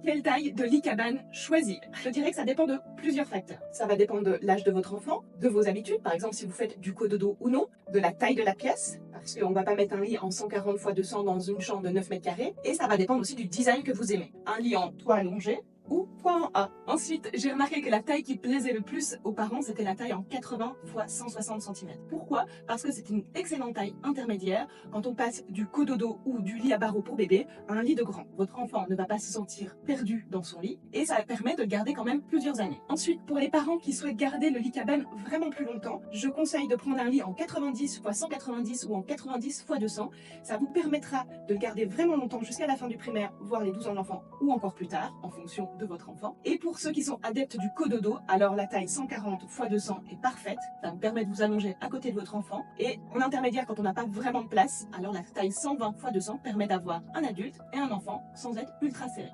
Quelle taille de lit cabane choisir? Je dirais que ça dépend de plusieurs facteurs. Ça va dépendre de l'âge de votre enfant, de vos habitudes, par exemple si vous faites du cododo ou non, de la taille de la pièce, parce qu'on ne va pas mettre un lit en 140 x 200 dans une chambre de 9 mètres carrés, et ça va dépendre aussi du design que vous aimez. Un lit en toit allongé ou toit en A. Ensuite, j'ai remarqué que la taille qui plaisait le plus aux parents, c'était la taille en 80 x 160 cm. Pourquoi? Parce que c'est une excellente taille intermédiaire quand on passe du cododo ou du lit à barreaux pour bébé à un lit de grand. Votre enfant ne va pas se sentir perdu dans son lit et ça permet de le garder quand même plusieurs années. Ensuite, pour les parents qui souhaitent garder le lit cabane vraiment plus longtemps, je conseille de prendre un lit en 90 x 190 ou en 90 x 200. Ça vous permettra de le garder vraiment longtemps jusqu'à la fin du primaire, voire les 12 ans de l'enfant ou encore plus tard, en fonction de votre enfant. Et pour ceux qui sont adeptes du cododo, alors la taille 140 x 200 est parfaite. Ça vous permet de vous allonger à côté de votre enfant. Et en intermédiaire, quand on n'a pas vraiment de place, alors la taille 120 x 200 permet d'avoir un adulte et un enfant sans être ultra serré.